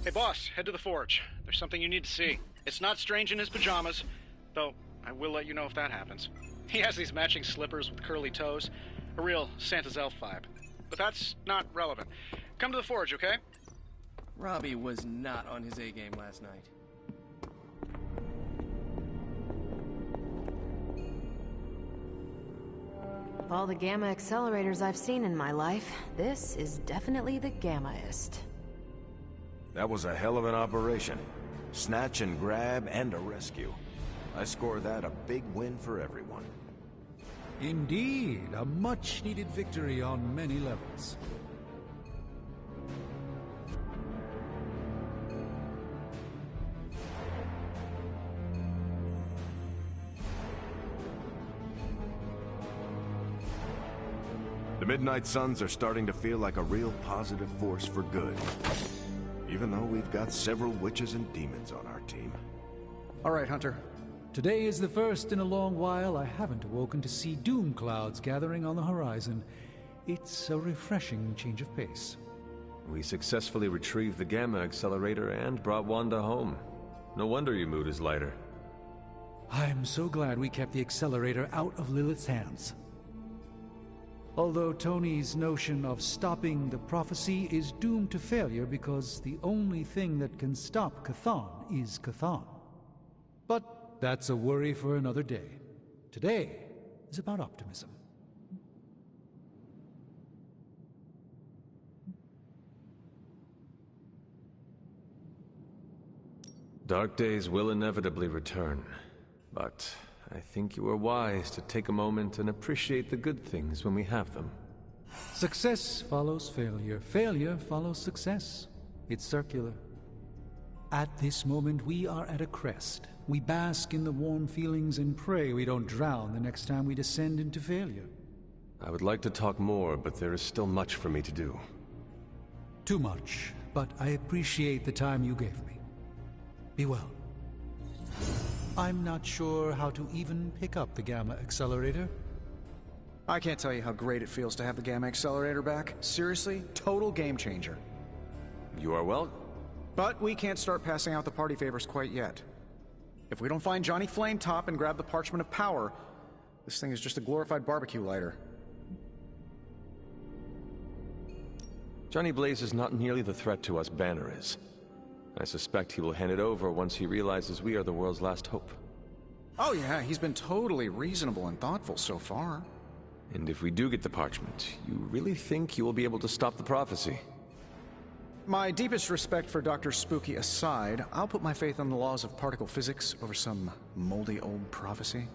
Hey boss, head to the forge. There's something you need to see. It's not Strange in his pajamas, though I will let you know if that happens. He has these matching slippers with curly toes. A real Santa's elf vibe. But that's not relevant. Come to the forge, okay? Robbie was not on his A-game last night. Of all the Gamma accelerators I've seen in my life, this is definitely the Gammaest. That was a hell of an operation. Snatch and grab and a rescue. I score that a big win for everyone. Indeed, a much-needed victory on many levels. The Midnight Suns are starting to feel like a real positive force for good. Even though we've got several witches and demons on our team. All right, Hunter. Today is the first in a long while I haven't awoken to see doom clouds gathering on the horizon. It's a refreshing change of pace. We successfully retrieved the Gamma accelerator and brought Wanda home. No wonder your mood is lighter. I'm so glad we kept the accelerator out of Lilith's hands. Although Tony's notion of stopping the prophecy is doomed to failure because the only thing that can stop Chthon is Chthon. But that's a worry for another day. Today is about optimism. Dark days will inevitably return, but I think you are wise to take a moment and appreciate the good things when we have them. Success follows failure. Failure follows success. It's circular. At this moment, we are at a crest. We bask in the warm feelings and pray we don't drown the next time we descend into failure. I would like to talk more, but there is still much for me to do. Too much, but I appreciate the time you gave me. Be well. I'm not sure how to even pick up the Gamma accelerator. I can't tell you how great it feels to have the Gamma accelerator back. Seriously, total game changer. You are well. But we can't start passing out the party favors quite yet. If we don't find Johnny Flametop and grab the Parchment of Power, this thing is just a glorified barbecue lighter. Johnny Blaze is not nearly the threat to us Banner is. I suspect he will hand it over once he realizes we are the world's last hope. Oh yeah, he's been totally reasonable and thoughtful so far. And if we do get the parchment, you really think you will be able to stop the prophecy? My deepest respect for Dr. Spooky aside, I'll put my faith in the laws of particle physics over some moldy old prophecy.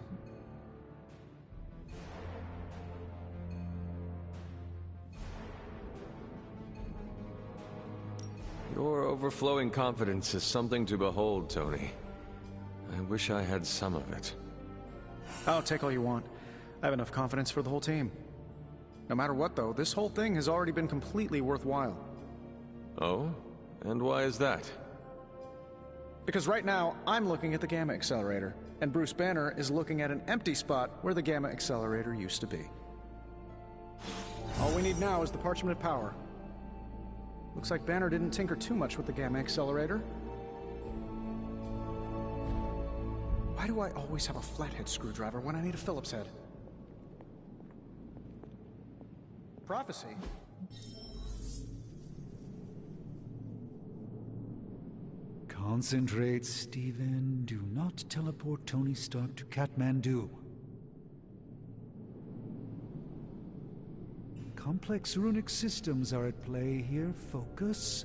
Your overflowing confidence is something to behold, Tony. I wish I had some of it. Oh, take all you want. I have enough confidence for the whole team. No matter what, though, this whole thing has already been completely worthwhile. Oh? And why is that? Because right now, I'm looking at the Gamma accelerator, and Bruce Banner is looking at an empty spot where the Gamma accelerator used to be. All we need now is the Parchment of Power. Looks like Banner didn't tinker too much with the Gamma accelerator. Why do I always have a flathead screwdriver when I need a Phillips head? Prophecy? Concentrate, Stephen. Do not teleport Tony Stark to Kathmandu. Complex runic systems are at play here. Focus.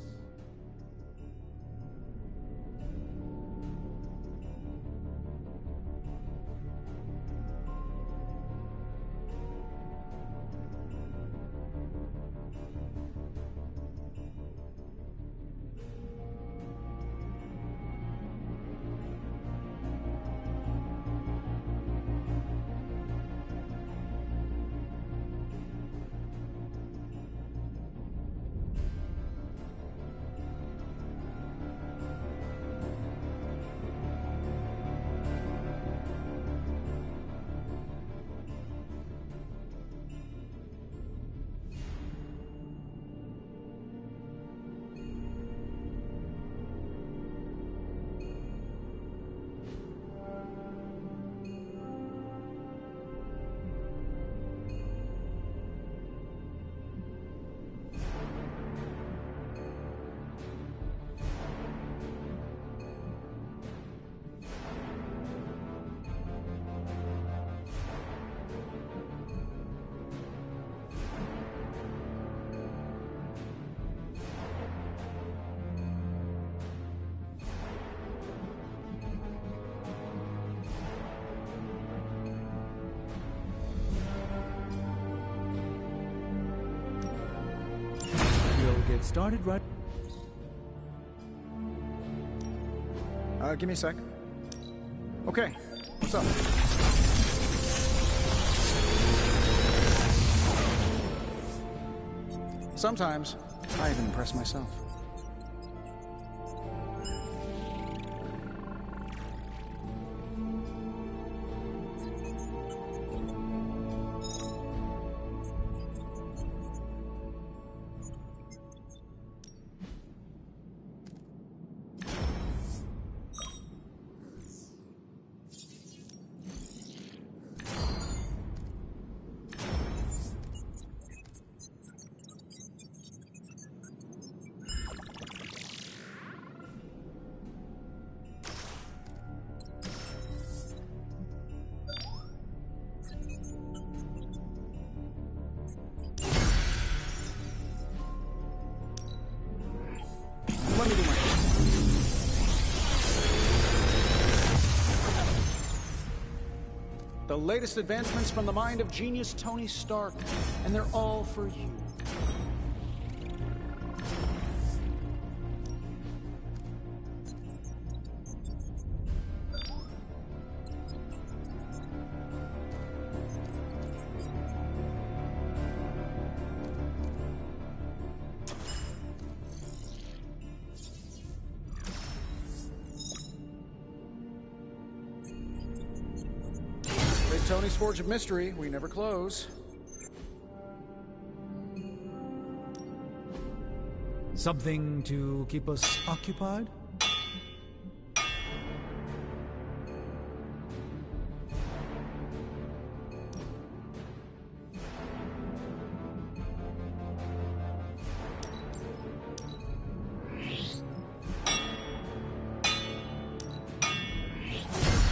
get started right... Give me a sec. Okay, what's up? Sometimes, I even impress myself. Let me do my thing. The latest advancements from the mind of genius Tony Stark, and they're all for you. Big Tony's Forge of Mystery, we never close. Something to keep us occupied?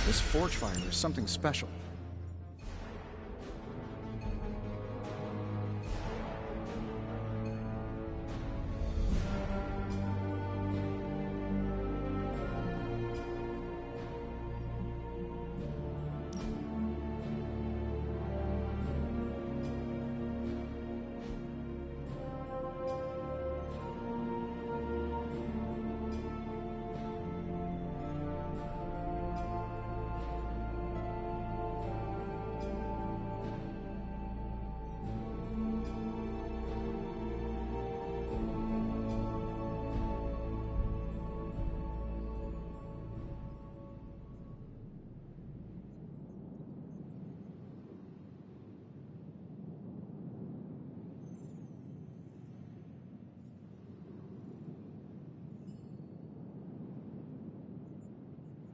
This Forge Finder is something special.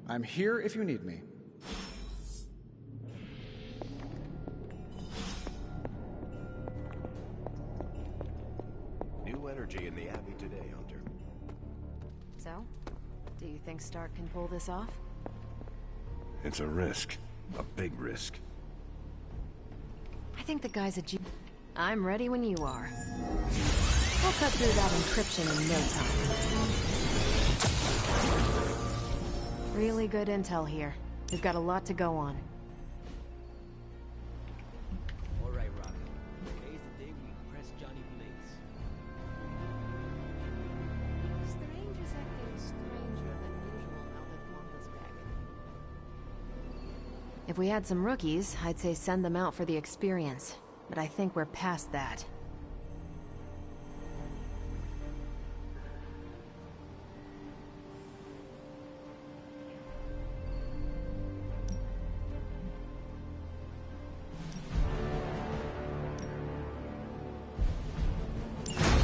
I'm here if you need me. New energy in the Abbey today, Hunter. So, do you think Stark can pull this off? It's a risk. A big risk. I think the guy's a I'm ready when you are. We'll cut through that encryption in no time. Really good intel here. We've got a lot to go on. All right, Robbie. Today's the day we press Johnny Blaze. Strange is acting stranger than usual now that Wamba's back. If we had some rookies, I'd say send them out for the experience. But I think we're past that.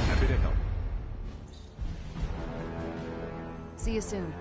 Happy to help. See you soon.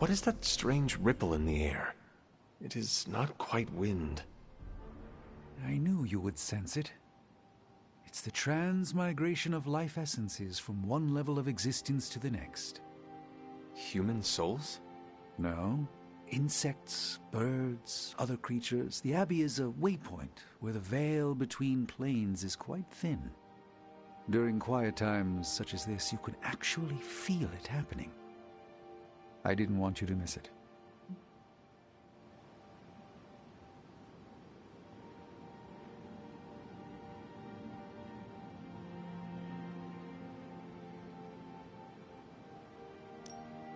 What is that strange ripple in the air? It is not quite wind. I knew you would sense it. It's the transmigration of life essences from one level of existence to the next. Human souls? No. Insects, birds, other creatures. The Abbey is a waypoint where the veil between planes is quite thin. During quiet times such as this, you can actually feel it happening. I didn't want you to miss it.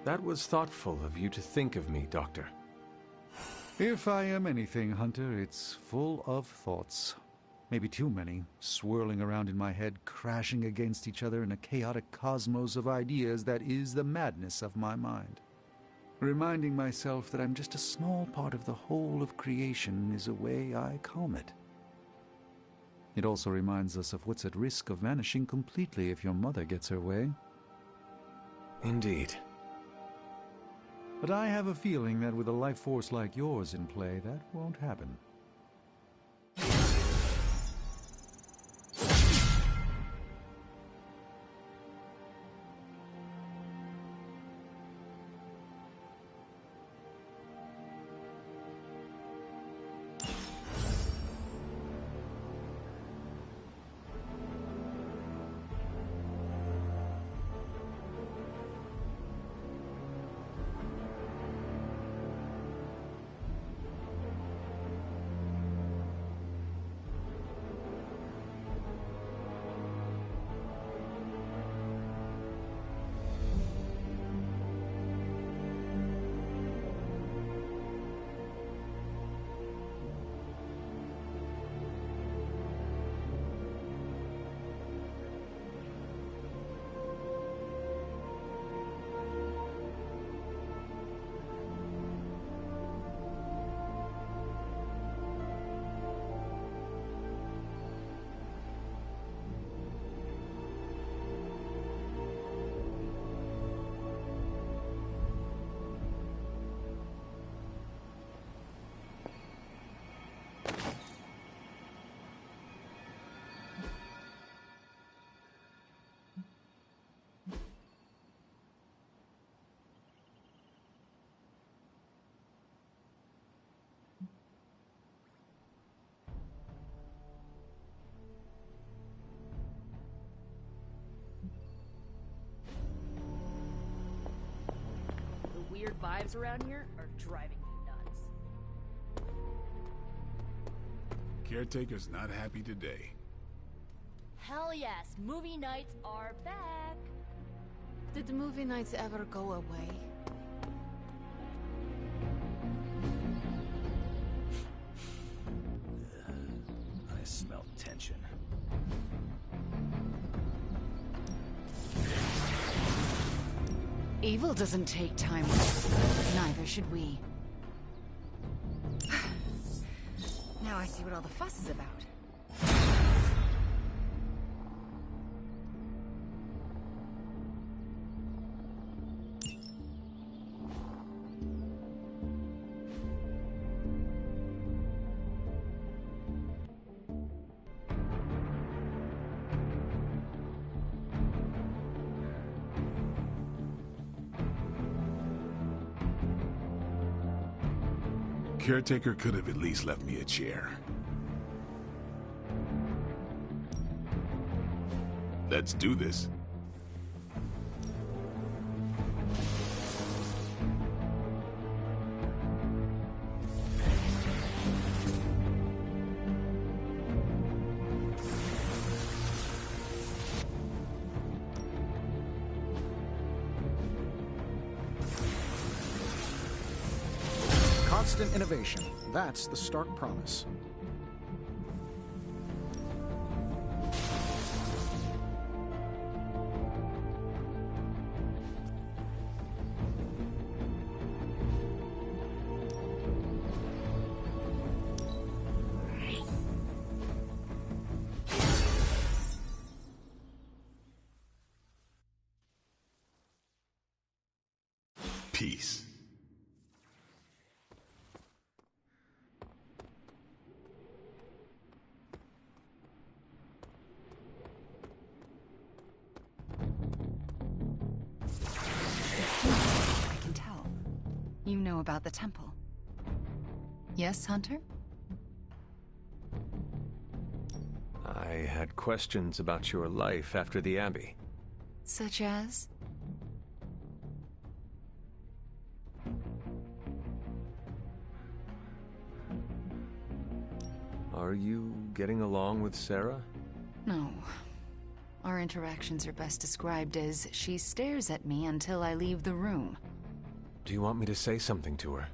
That was thoughtful of you to think of me, Doctor. If I am anything, Hunter, it's full of thoughts. Maybe too many, swirling around in my head, crashing against each other in a chaotic cosmos of ideas that is the madness of my mind. Reminding myself that I'm just a small part of the whole of creation is a way I calm it. It also reminds us of what's at risk of vanishing completely if your mother gets her way. Indeed. But I have a feeling that with a life force like yours in play, that won't happen. Weird vibes around here are driving me nuts. Caretaker's not happy today. Hell yes, movie nights are back. Did the movie nights ever go away? I smell tension. Evil doesn't take time. Neither should we. Now I see what all the fuss is about. Caretaker could have at least left me a chair. Let's do this. Constant innovation. That's the Stark promise. Peace. You know about the temple. Yes, Hunter? I had questions about your life after the Abbey. Such as? Are you getting along with Sarah? No. Our interactions are best described as she stares at me until I leave the room. Do you want me to say something to her?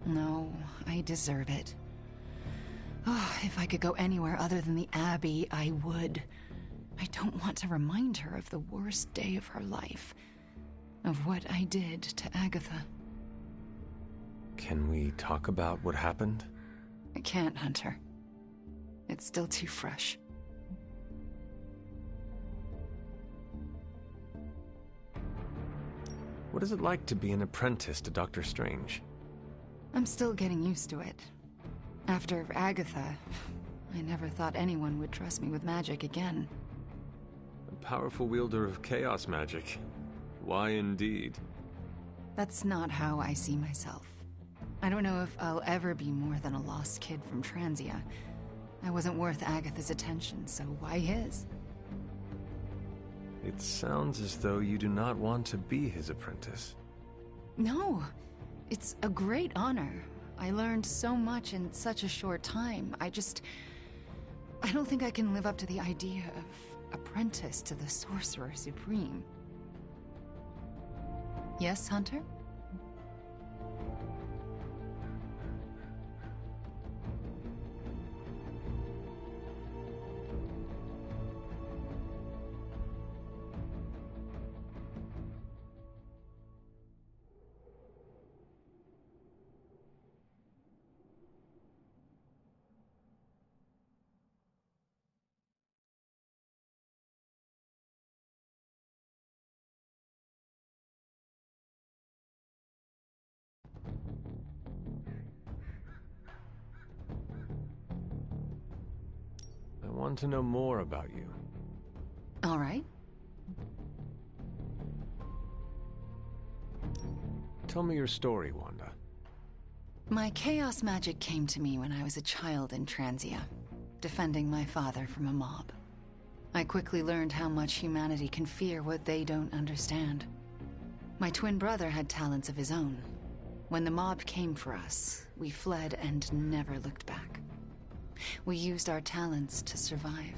No, I deserve it. Oh, if I could go anywhere other than the Abbey, I would. I don't want to remind her of the worst day of her life. Of what I did to Agatha. Can we talk about what happened? I can't, Hunter. It's still too fresh. What is it like to be an apprentice to Dr. Strange? I'm still getting used to it. After Agatha, I never thought anyone would trust me with magic again. A powerful wielder of chaos magic. Why indeed? That's not how I see myself. I don't know if I'll ever be more than a lost kid from Transia. I wasn't worth Agatha's attention, so why his? It sounds as though you do not want to be his apprentice. No, it's a great honor. I learned so much in such a short time. I don't think I can live up to the idea of apprentice to the Sorcerer Supreme. Yes, Hunter? I want to know more about you. All right. Tell me your story, Wanda. My chaos magic came to me when I was a child in Transia, defending my father from a mob. I quickly learned how much humanity can fear what they don't understand. My twin brother had talents of his own. When the mob came for us, we fled and never looked back. We used our talents to survive,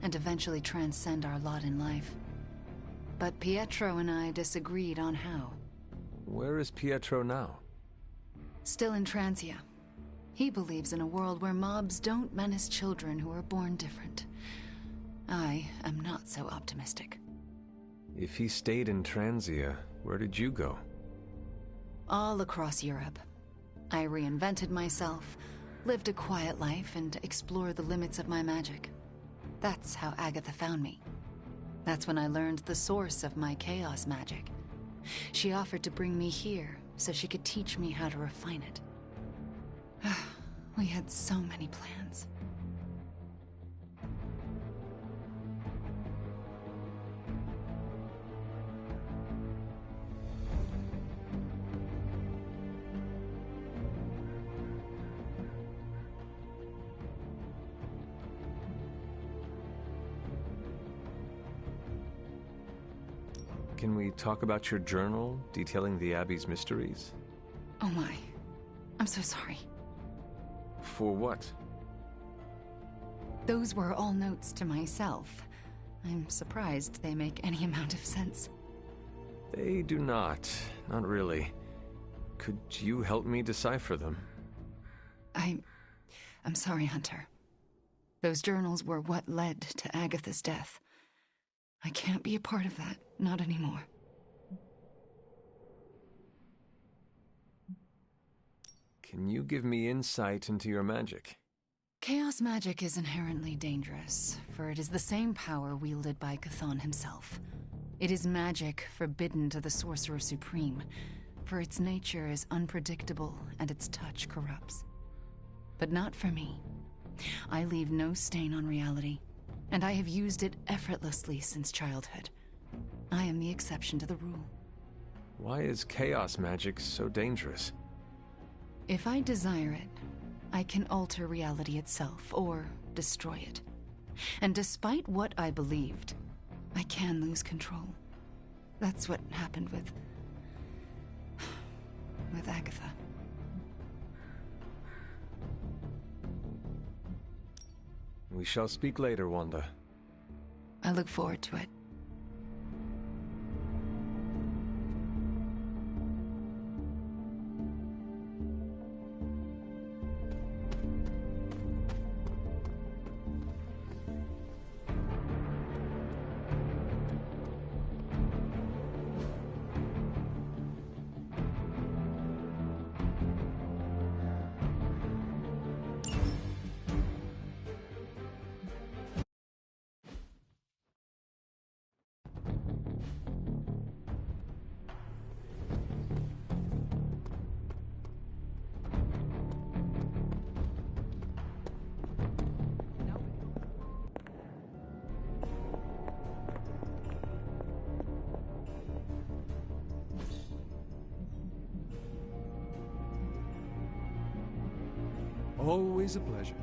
and eventually transcend our lot in life. But Pietro and I disagreed on how. Where is Pietro now? Still in Transia. He believes in a world where mobs don't menace children who are born different. I am not so optimistic. If he stayed in Transia, where did you go? All across Europe. I reinvented myself, lived a quiet life, and explored the limits of my magic. That's how Agatha found me. That's when I learned the source of my chaos magic. She offered to bring me here so she could teach me how to refine it. We had so many plans. Can we talk about your journal, detailing the Abbey's mysteries? Oh my. I'm so sorry. For what? Those were all notes to myself. I'm surprised they make any amount of sense. They do not. Not really. Could you help me decipher them? I'm sorry, Hunter. Those journals were what led to Agatha's death. I can't be a part of that, not anymore. Can you give me insight into your magic? Chaos magic is inherently dangerous, for it is the same power wielded by Chthon himself. It is magic forbidden to the Sorcerer Supreme, for its nature is unpredictable and its touch corrupts. But not for me. I leave no stain on reality, and I have used it effortlessly since childhood. I am the exception to the rule. Why is chaos magic so dangerous? If I desire it, I can alter reality itself, or destroy it. And despite what I believed, I can lose control. That's what happened with Agatha. We shall speak later, Wanda. I look forward to it. Always a pleasure.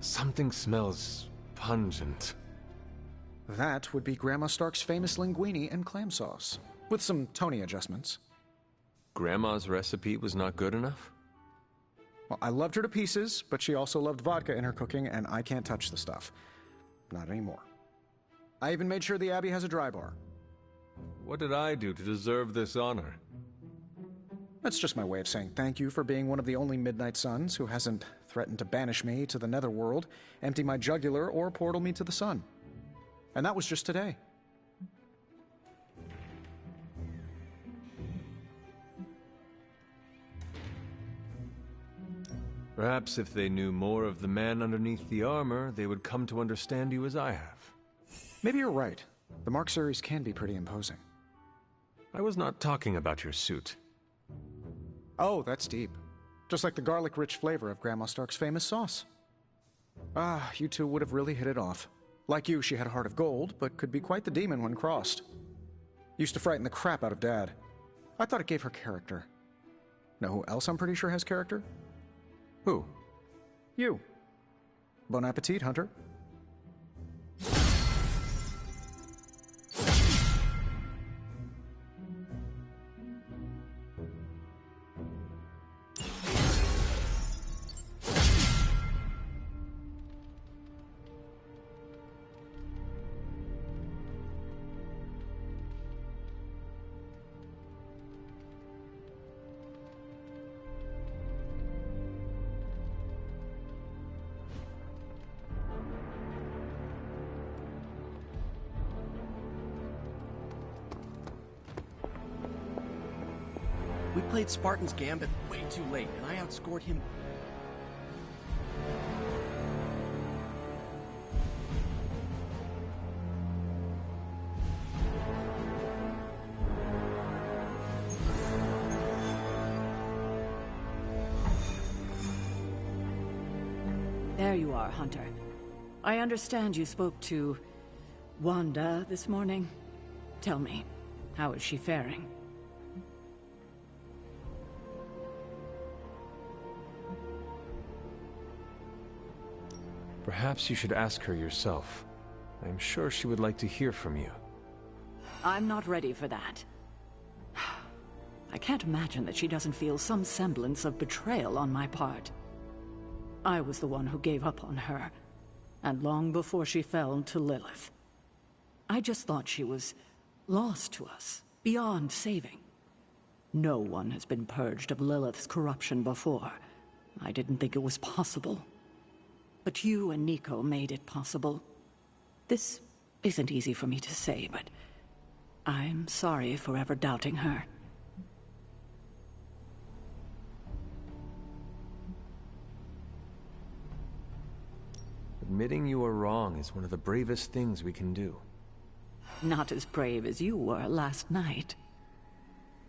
Something smells pungent. That would be Grandma Stark's famous linguine and clam sauce, with some Tony adjustments. Grandma's recipe was not good enough? Well, I loved her to pieces, but she also loved vodka in her cooking, and I can't touch the stuff. Not anymore. I even made sure the Abbey has a dry bar. What did I do to deserve this honor? That's just my way of saying thank you for being one of the only Midnight Suns who hasn't threatened to banish me to the Netherworld, empty my jugular, or portal me to the sun. And that was just today. Perhaps if they knew more of the man underneath the armor, they would come to understand you as I have. Maybe you're right. The Mark series can be pretty imposing. I was not talking about your suit. Oh, that's deep. Just like the garlic-rich flavor of Grandma Stark's famous sauce. Ah, you two would have really hit it off. Like you, she had a heart of gold, but could be quite the demon when crossed. Used to frighten the crap out of Dad. I thought it gave her character. Know who else I'm pretty sure has character? Who? You. Bon appetit, Hunter. We played Spartan's Gambit way too late, and I outscored him. There you are, Hunter. I understand you spoke to Wanda this morning. Tell me, how is she faring? Perhaps you should ask her yourself. I'm sure she would like to hear from you. I'm not ready for that. I can't imagine that she doesn't feel some semblance of betrayal on my part. I was the one who gave up on her, and long before she fell to Lilith. I just thought she was lost to us, beyond saving. No one has been purged of Lilith's corruption before. I didn't think it was possible. But you and Nico made it possible. This isn't easy for me to say, but I'm sorry for ever doubting her. Admitting you are wrong is one of the bravest things we can do. Not as brave as you were last night.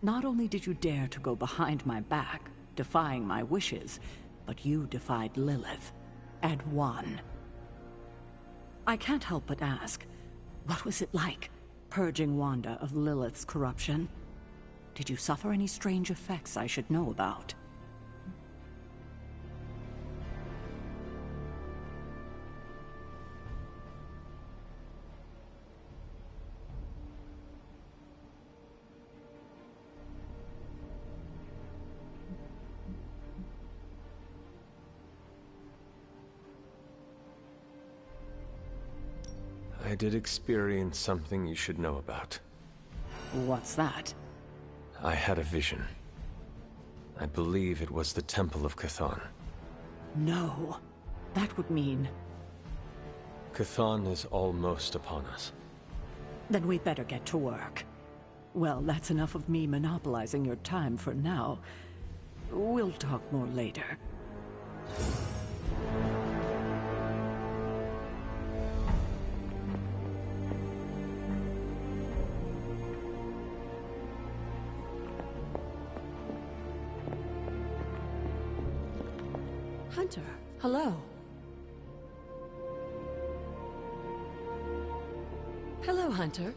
Not only did you dare to go behind my back, defying my wishes, but you defied Lilith. And won. I can't help but ask, what was it like, purging Wanda of Lilith's corruption? Did you suffer any strange effects I should know about? I did experience something you should know about. What's that? I had a vision. I believe it was the Temple of Chthon. No. That would mean... Chthon is almost upon us. Then we better get to work. Well, that's enough of me monopolizing your time for now. We'll talk more later. Hunter, hello. Hello, Hunter.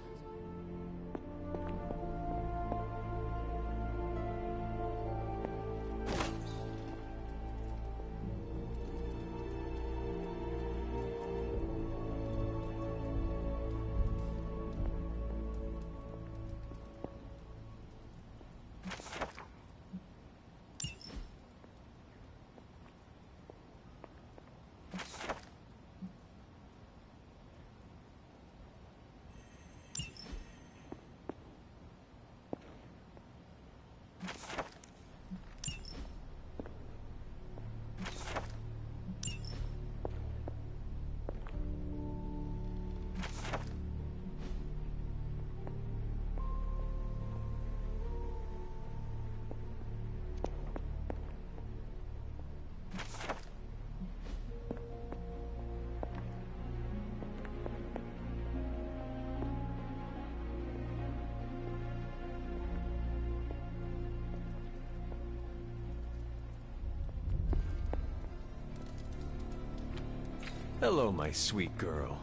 Hello, my sweet girl.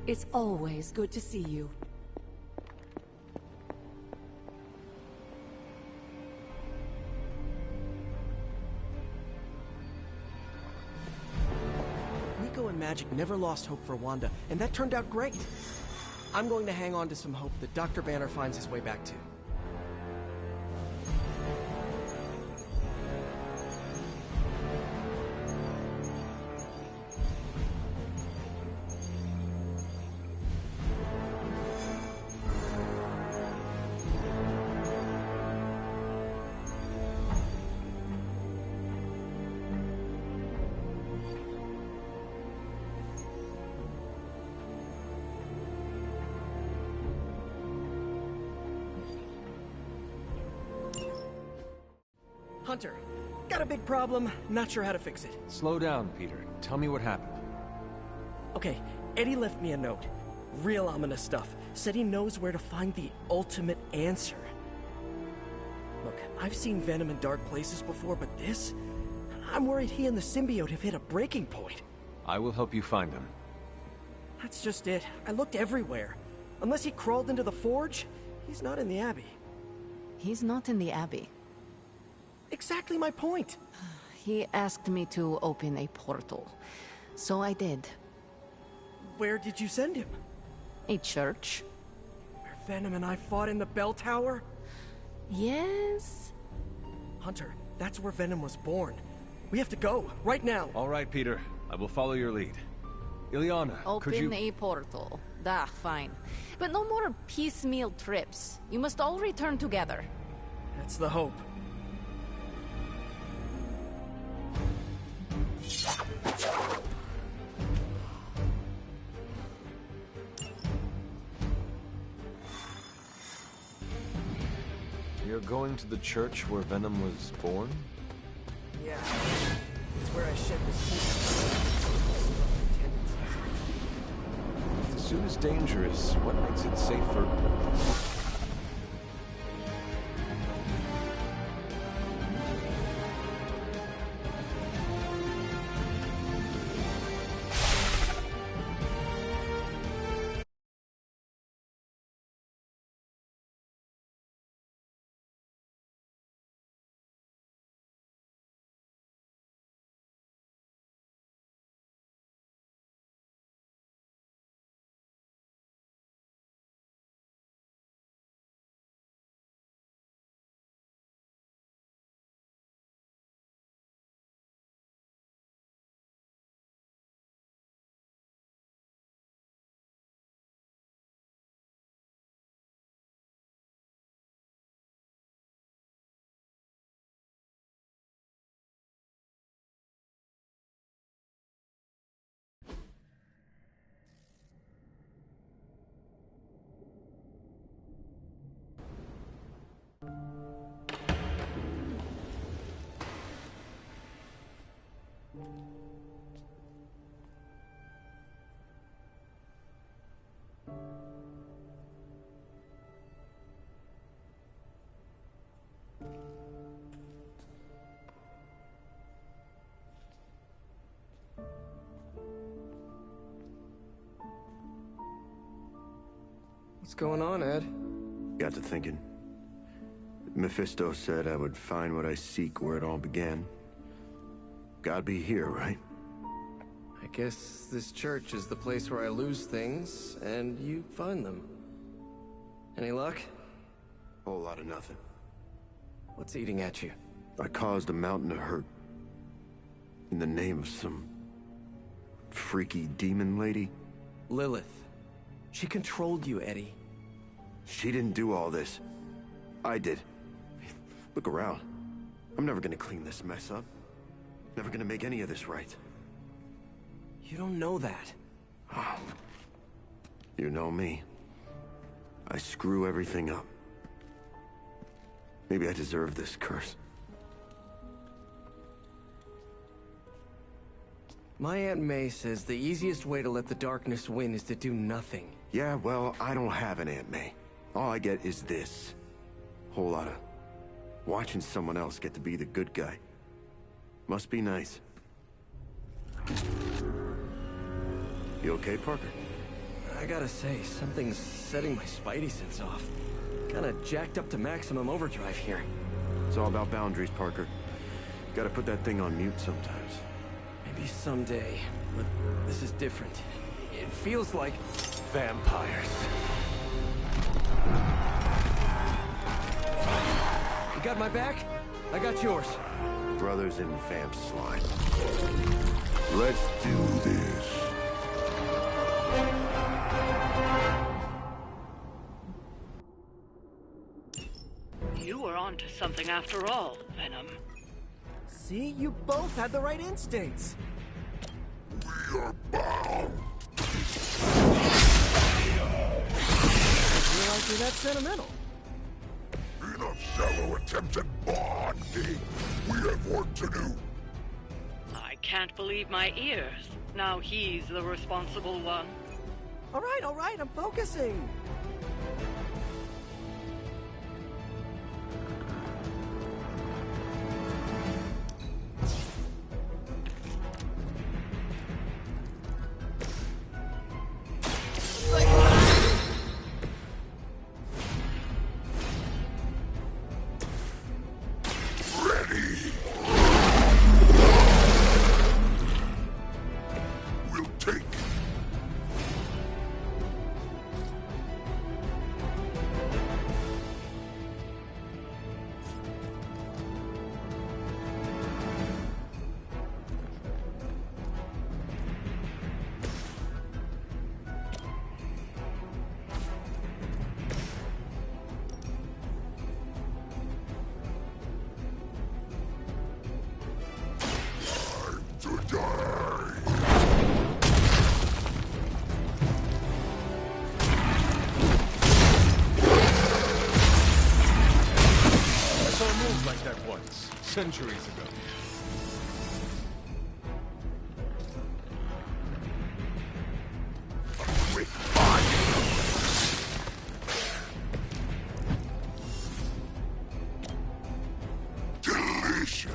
It's always good to see you. Nico and Magic never lost hope for Wanda, and that turned out great. I'm going to hang on to some hope that Dr. Banner finds his way back to. Hunter, got a big problem, not sure how to fix it. Slow down, Peter. Tell me what happened. Okay, Eddie left me a note. Real ominous stuff. Said he knows where to find the ultimate answer. Look, I've seen Venom in dark places before, but this? I'm worried he and the symbiote have hit a breaking point. I will help you find him. That's just it. I looked everywhere. Unless he crawled into the forge, he's not in the Abbey. He's not in the Abbey. Exactly my point. He asked me to open a portal, so I did. Where did you send him? A church. Where Venom and I fought in the bell tower? Yes? Hunter, that's where Venom was born. We have to go, right now. All right, Peter. I will follow your lead. Ilyana, could you... Open a portal. Fine. But no more piecemeal trips. You must all return together. That's the hope. You're going to the church where Venom was born? Yeah. It's where I shed the If the suit is dangerous, what makes it safer? What's going on, Ed? Got to thinking. Mephisto said I would find what I seek where it all began. Gotta be here, right? I guess this church is the place where I lose things, and you find them. Any luck? Whole lot of nothing. What's eating at you? I caused a mountain of hurt. In the name of some... freaky demon lady? Lilith. She controlled you, Eddie. She didn't do all this. I did. Look around. I'm never gonna clean this mess up. Never gonna make any of this right. You don't know that. You know me. I screw everything up. Maybe I deserve this curse. My Aunt May says the easiest way to let the darkness win is to do nothing. Yeah, well, I don't have an Aunt May. All I get is this. Whole lot of watching someone else get to be the good guy. Must be nice. You okay, Parker? I gotta say, something's setting my spidey sense off. Kinda jacked up to maximum overdrive here. It's all about boundaries, Parker. Gotta put that thing on mute sometimes. Maybe someday, but this is different. It feels like... Vampires. You got my back? I got yours. Brothers in vamp slime. Let's do this. You were onto something after all, Venom. See? You both had the right instincts. We are bound. You realize you're that sentimental. Enough shallow attempts at bonding. We have work to do. I can't believe my ears. Now he's the responsible one. All right, I'm focusing. Centuries ago. Delicious.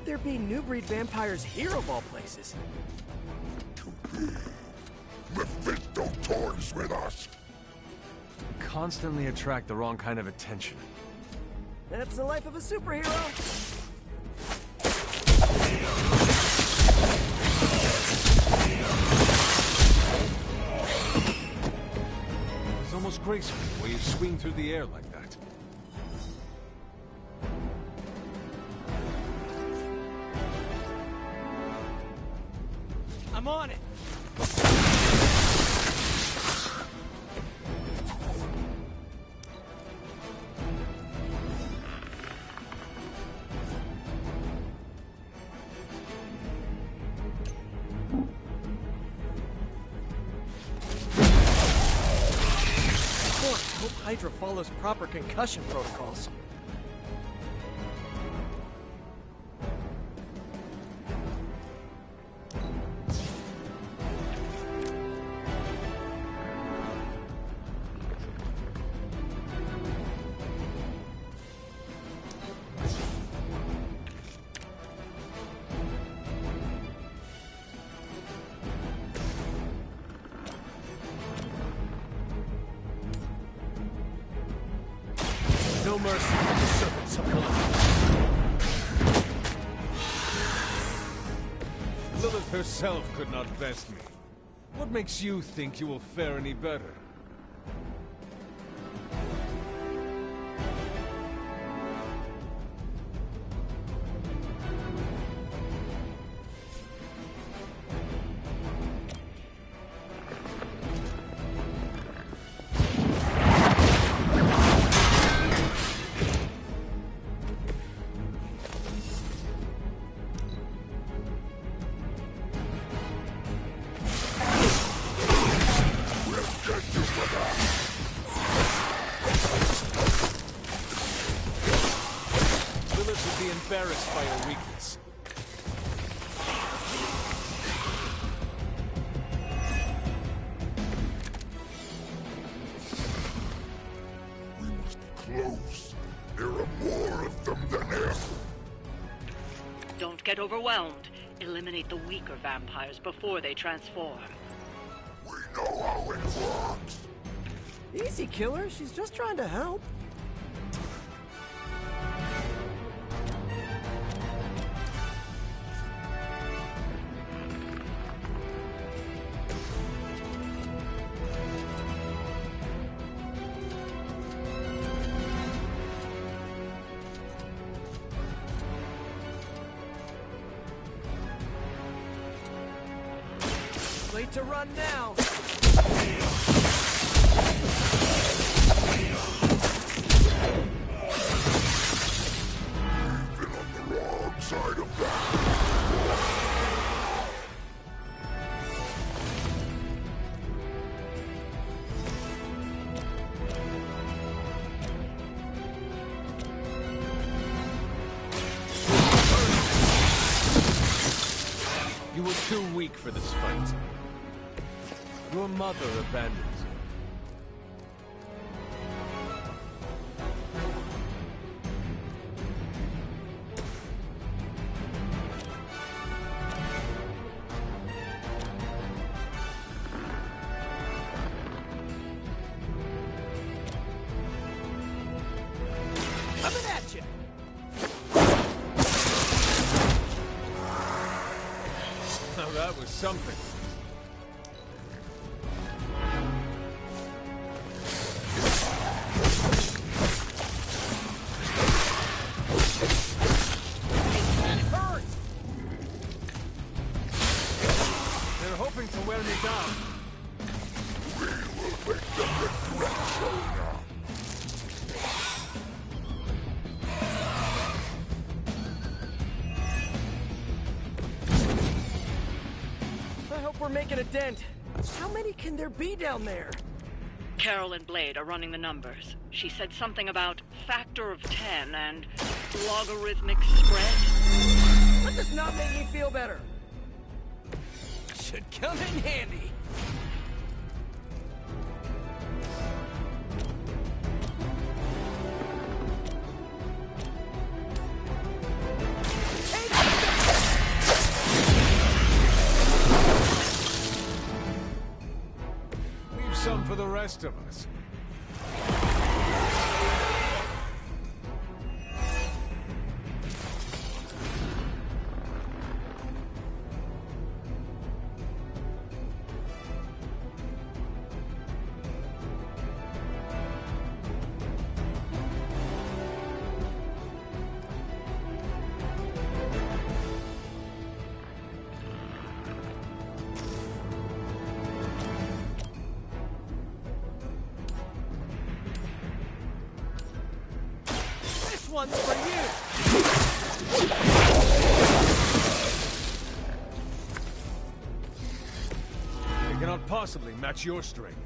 There be new breed vampires here of all places. Mephisto toys with us. Constantly attract the wrong kind of attention. That's the life of a superhero. It's almost graceful the way you swing through the air like that. I'm on it. Hope Hydra follows proper concussion protocols. No mercy for the servants of Lilith. Lilith herself could not best me. What makes you think you will fare any better? overwhelmed, eliminate the weaker vampires before they transform. We know how it works. Easy, killer. She's just trying to help. Late to run now. Side of that. You were too weak for this fight. Your mother abandoned you. Coming at you! Now that was something. Hurt! They're hoping to wear me down. We will make them regret showing up. I hope we're making a dent. How many can there be down there? Carol and Blade are running the numbers. She said something about factor of 10 and logarithmic spread. That does not make me feel better. Should come in handy. Leave some for the rest of us. This one's for you. They cannot possibly match your strength.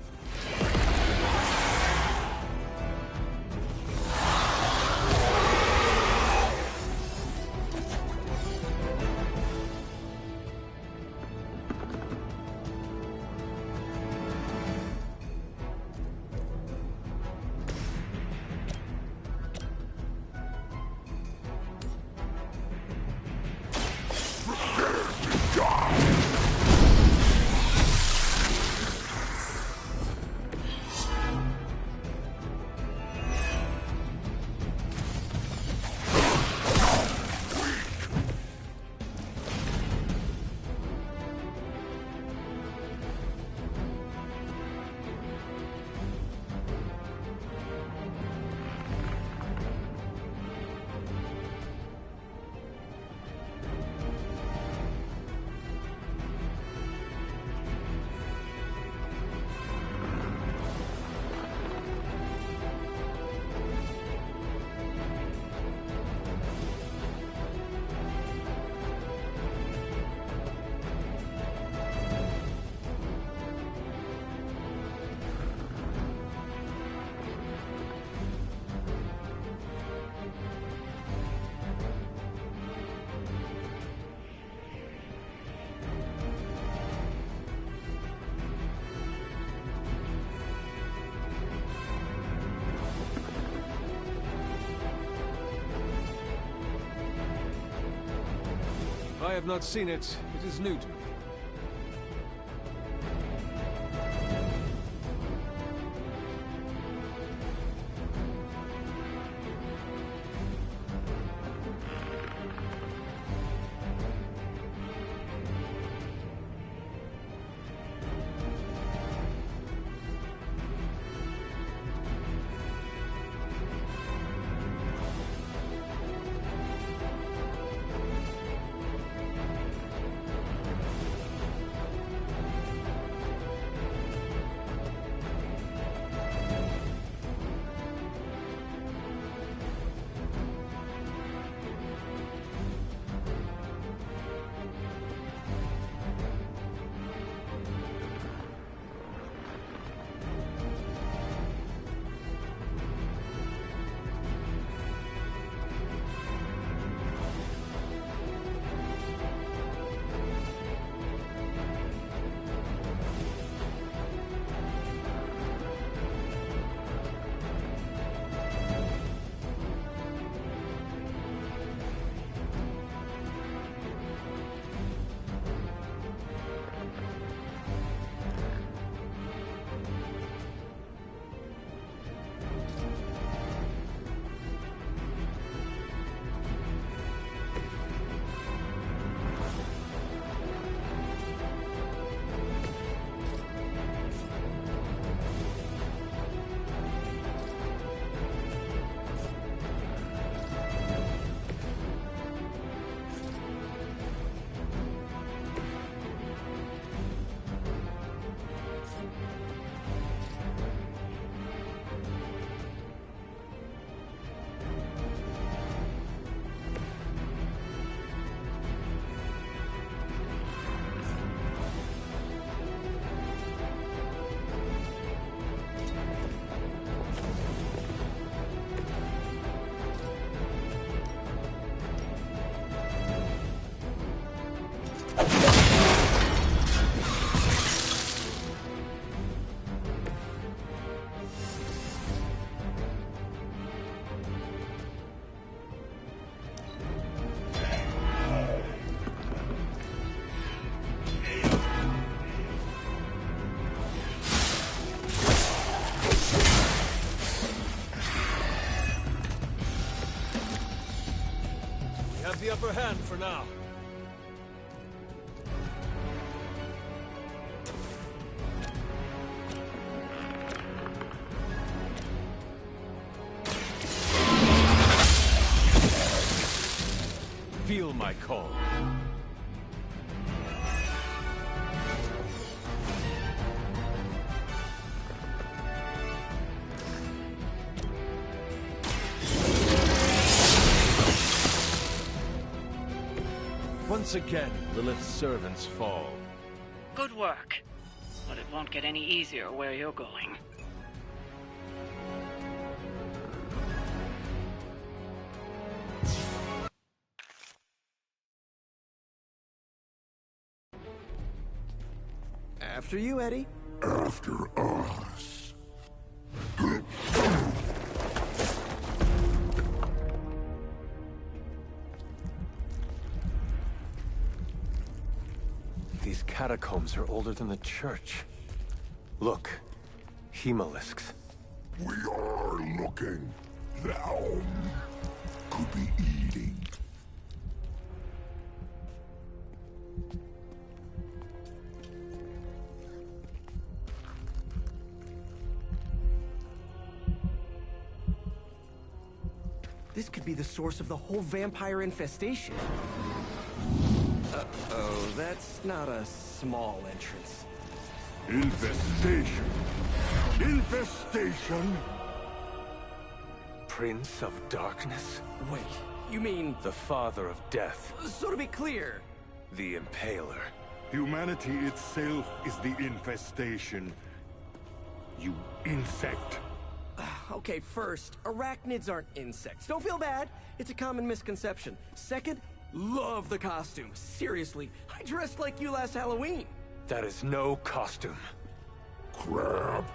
I have not seen it, it is new to me. The upper hand for now. Feel my call. Once again, Lilith's servants fall. Good work. But it won't get any easier where you're going. After you, Eddie. After us. These catacombs are older than the church. Look, Hemalisks. We are looking. Now could be eating. This could be the source of the whole vampire infestation. Uh-oh, that's not a small entrance. Infestation. Infestation. Prince of Darkness? Wait, you mean... The father of death. So to be clear... The Impaler. Humanity itself is the infestation. You insect. Okay, first, arachnids aren't insects. Don't feel bad. It's a common misconception. Second, love the costume. Seriously, I dressed like you last Halloween. That is no costume. Crab.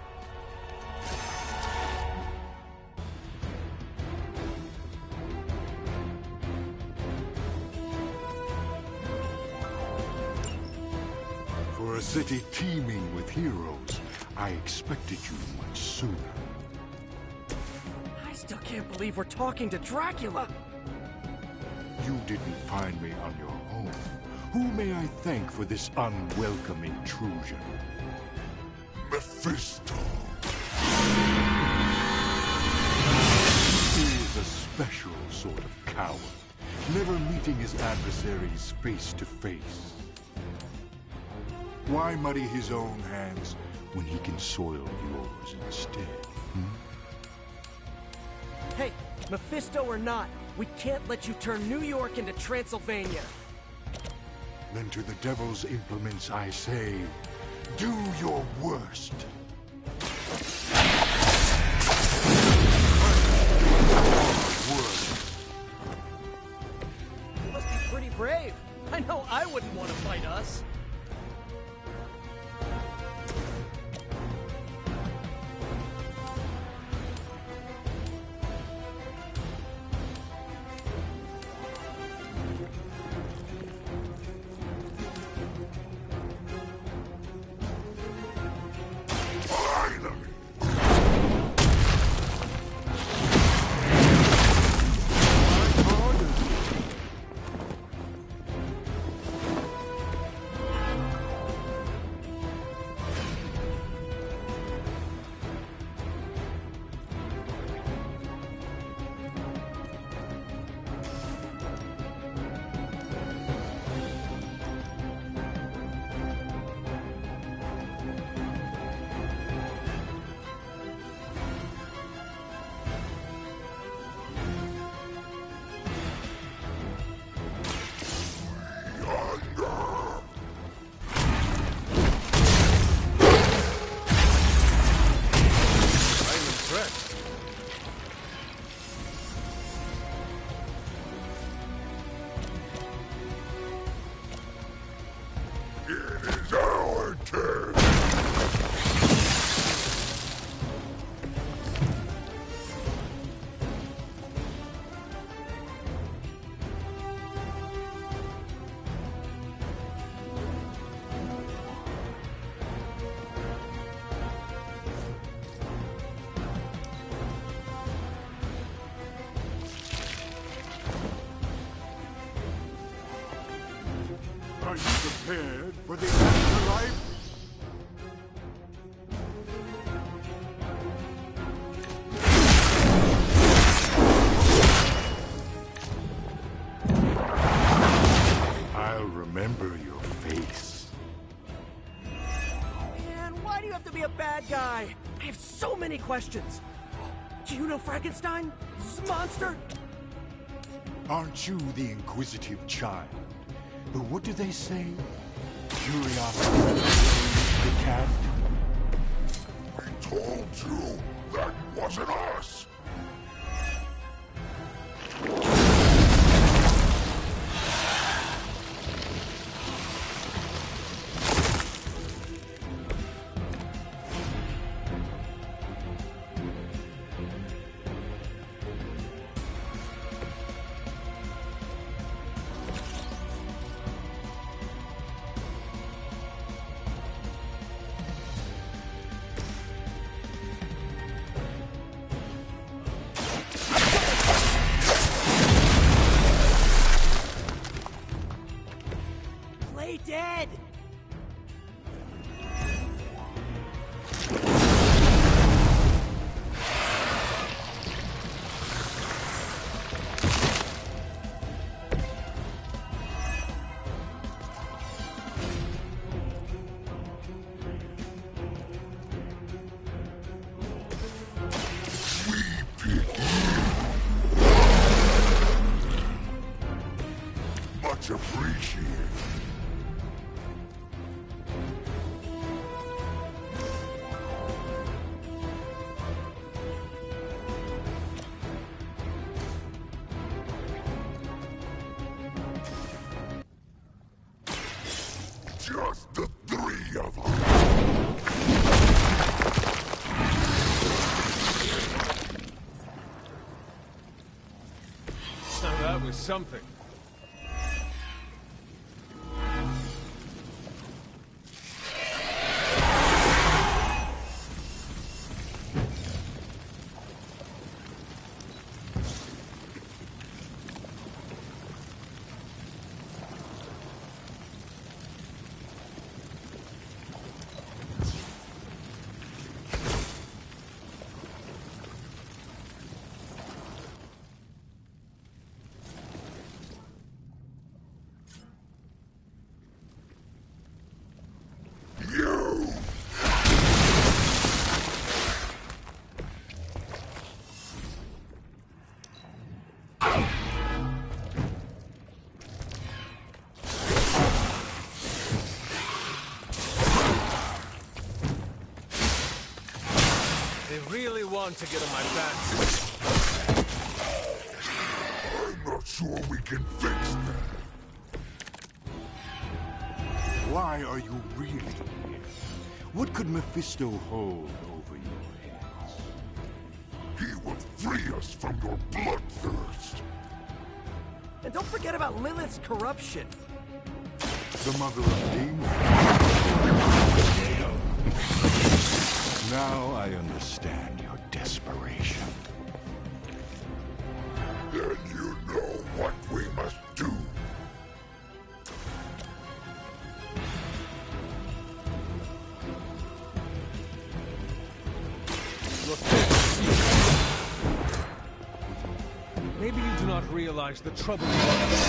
a city teeming with heroes, I expected you much sooner. I still can't believe we're talking to Dracula! You didn't find me on your own. Who may I thank for this unwelcome intrusion? Mephisto! He is a special sort of coward, never meeting his adversaries face to face. Why muddy his own hands when he can soil yours instead? Hey, Mephisto or not, we can't let you turn New York into Transylvania. Then to the devil's implements I say, do your worst. You must be pretty brave. I know I wouldn't want to fight us. Are you prepared for the afterlife? I'll remember your face. Man, why do you have to be a bad guy? I have so many questions. Do you know Frankenstein? This monster? Aren't you the inquisitive child? But what do they say? Curiosity the cat? We told you that wasn't us! Dead! Much appreciated. Just the three of us. So that was something. They really want to get on my back. I'm not sure we can fix that. Why are you really here? What could Mephisto hold over your heads? He will free us from your bloodthirst. And don't forget about Lilith's corruption. The mother of demons. Now I understand your desperation. Then you know what we must do. Maybe you do not realize the trouble you are in.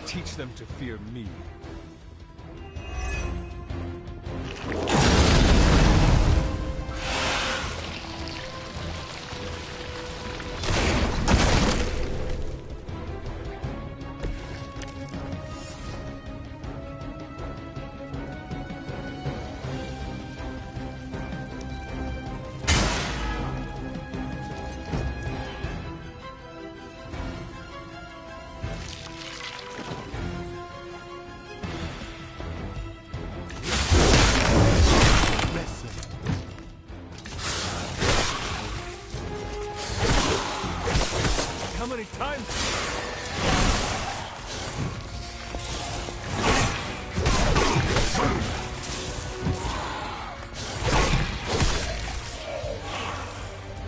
Teach them to fear me. How many times?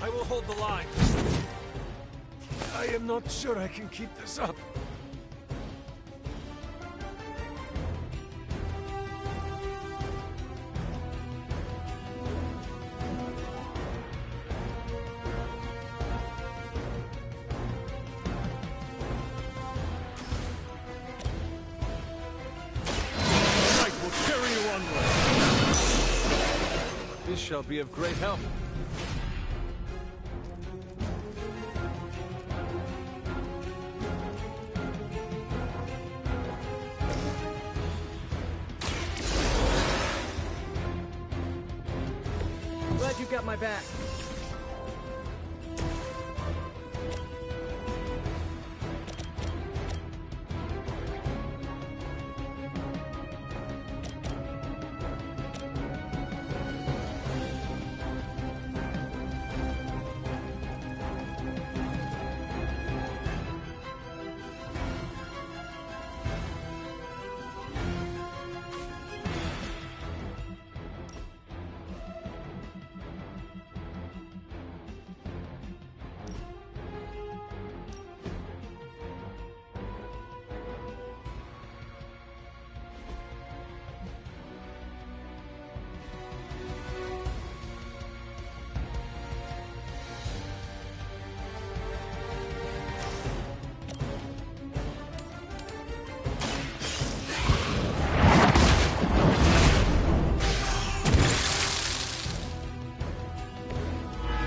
I will hold the line. I am not sure I can keep this up. This shall be of great help. Glad you got my back.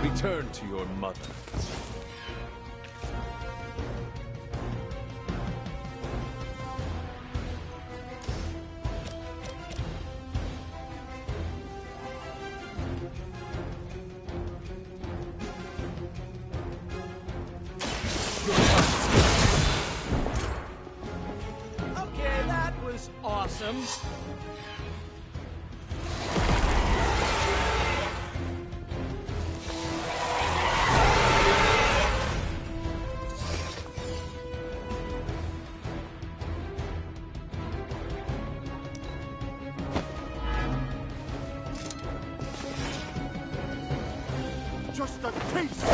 Return to your mother. Okay, that was awesome. just a taste.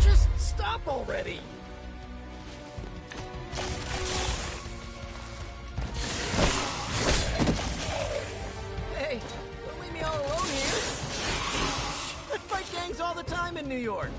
Just stop already! Hey, don't leave me all alone here. I fight gangs all the time in New York.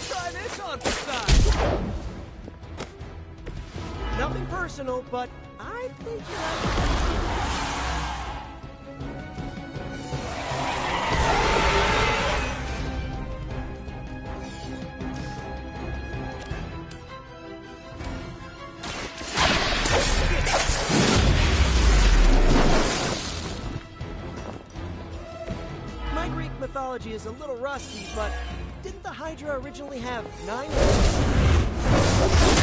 Try this on for size. Nothing personal, but I think you My Greek mythology is a little rusty, but didn't the Hydra originally have 9 heads?